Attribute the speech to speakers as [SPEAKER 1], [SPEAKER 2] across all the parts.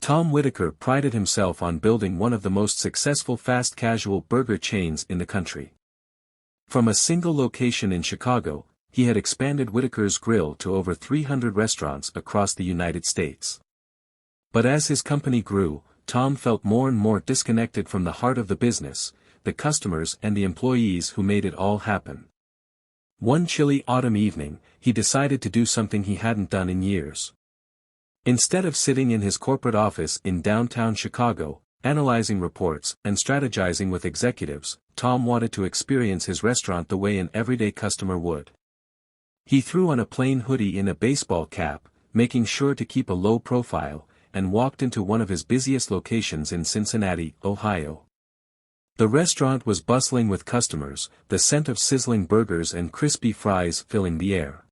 [SPEAKER 1] Tom Whitaker prided himself on building one of the most successful fast casual burger chains in the country. From a single location in Chicago, he had expanded Whitaker's Grill to over 300 restaurants across the United States. But as his company grew, Tom felt more and more disconnected from the heart of the business, the customers and the employees who made it all happen. One chilly autumn evening, he decided to do something he hadn't done in years. Instead of sitting in his corporate office in downtown Chicago, analyzing reports and strategizing with executives, Tom wanted to experience his restaurant the way an everyday customer would. He threw on a plain hoodie and a baseball cap, making sure to keep a low profile, and walked into one of his busiest locations in Cincinnati, Ohio. The restaurant was bustling with customers, the scent of sizzling burgers and crispy fries filling the air.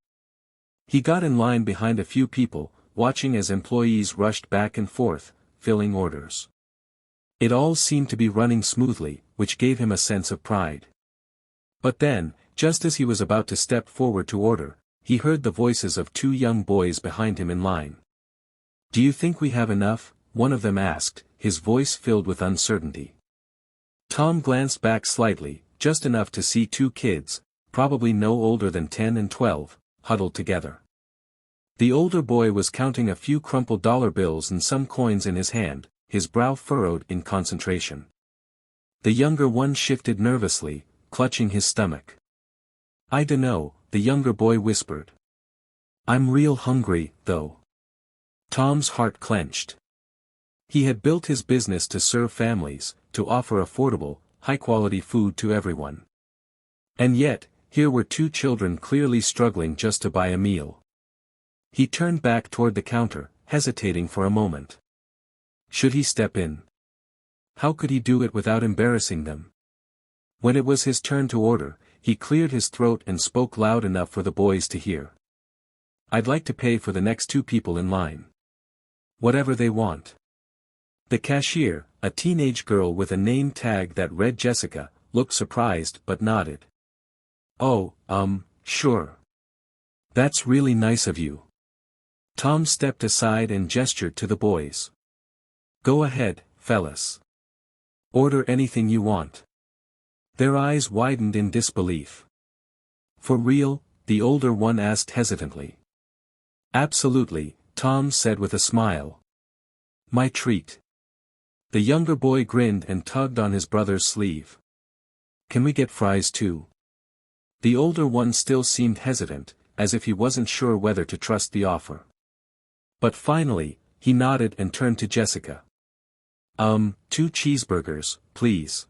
[SPEAKER 1] He got in line behind a few people, watching as employees rushed back and forth, filling orders. It all seemed to be running smoothly, which gave him a sense of pride. But then, just as he was about to step forward to order, he heard the voices of two young boys behind him in line. "Do you think we have enough?" one of them asked, his voice filled with uncertainty. Tom glanced back slightly, just enough to see two kids, probably no older than 10 and 12, huddled together. The older boy was counting a few crumpled dollar bills and some coins in his hand, his brow furrowed in concentration. The younger one shifted nervously, clutching his stomach. "I dunno," the younger boy whispered. "I'm real hungry, though." Tom's heart clenched. He had built his business to serve families, to offer affordable, high-quality food to everyone. And yet, here were two children clearly struggling just to buy a meal. He turned back toward the counter, hesitating for a moment. Should he step in? How could he do it without embarrassing them? When it was his turn to order, he cleared his throat and spoke loud enough for the boys to hear. "I'd like to pay for the next two people in line. Whatever they want." The cashier, a teenage girl with a name tag that read Jessica, looked surprised but nodded. "Oh, sure. That's really nice of you." Tom stepped aside and gestured to the boys. "Go ahead, fellas. Order anything you want." Their eyes widened in disbelief. "For real?" the older one asked hesitantly. "Absolutely," Tom said with a smile. "My treat." The younger boy grinned and tugged on his brother's sleeve. "Can we get fries too?" The older one still seemed hesitant, as if he wasn't sure whether to trust the offer. But finally, he nodded and turned to Jessica. 2 cheeseburgers, please.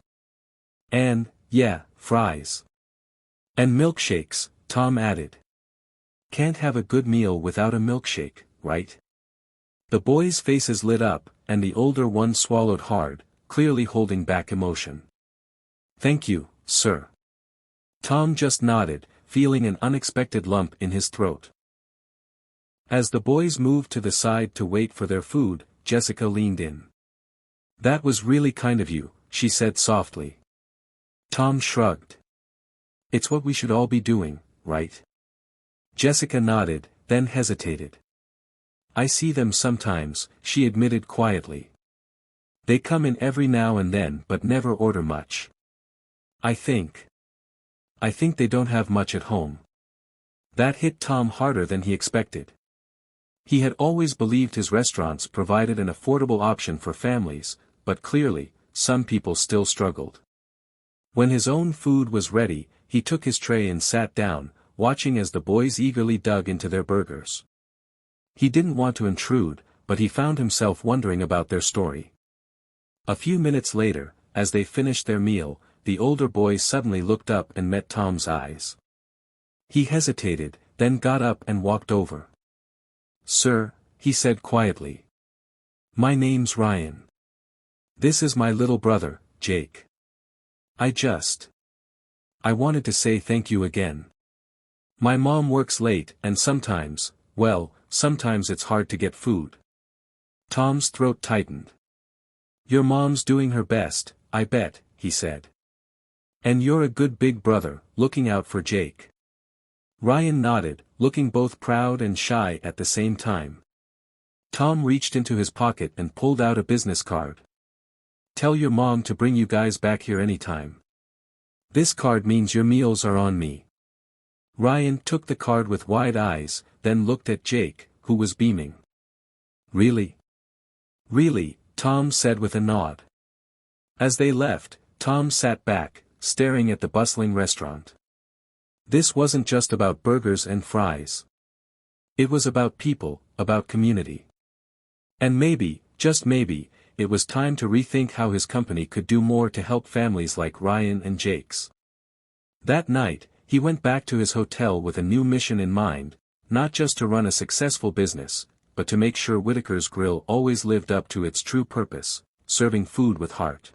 [SPEAKER 1] And, yeah, fries. And milkshakes," Tom added. "Can't have a good meal without a milkshake, right?" The boys' faces lit up, and the older one swallowed hard, clearly holding back emotion. "Thank you, sir." Tom just nodded, feeling an unexpected lump in his throat. As the boys moved to the side to wait for their food, Jessica leaned in. "That was really kind of you," she said softly. Tom shrugged. "It's what we should all be doing, right?" Jessica nodded, then hesitated. "I see them sometimes," she admitted quietly. "They come in every now and then but never order much. I think they don't have much at home." That hit Tom harder than he expected. He had always believed his restaurants provided an affordable option for families, but clearly, some people still struggled. When his own food was ready, he took his tray and sat down, watching as the boys eagerly dug into their burgers. He didn't want to intrude, but he found himself wondering about their story. A few minutes later, as they finished their meal, the older boy suddenly looked up and met Tom's eyes. He hesitated, then got up and walked over. "Sir," he said quietly. "My name's Ryan. This is my little brother, Jake. I wanted to say thank you again. My mom works late and sometimes it's hard to get food." Tom's throat tightened. "Your mom's doing her best, I bet," he said. "And you're a good big brother, looking out for Jake." Ryan nodded, looking both proud and shy at the same time. Tom reached into his pocket and pulled out a business card. "Tell your mom to bring you guys back here anytime. This card means your meals are on me." Ryan took the card with wide eyes, then looked at Jake, who was beaming. "Really?" "Really," Tom said with a nod. As they left, Tom sat back, staring at the bustling restaurant. This wasn't just about burgers and fries. It was about people, about community. And maybe, just maybe, it was time to rethink how his company could do more to help families like Ryan and Jake's. That night, he went back to his hotel with a new mission in mind, not just to run a successful business, but to make sure Whitaker's Grill always lived up to its true purpose, serving food with heart.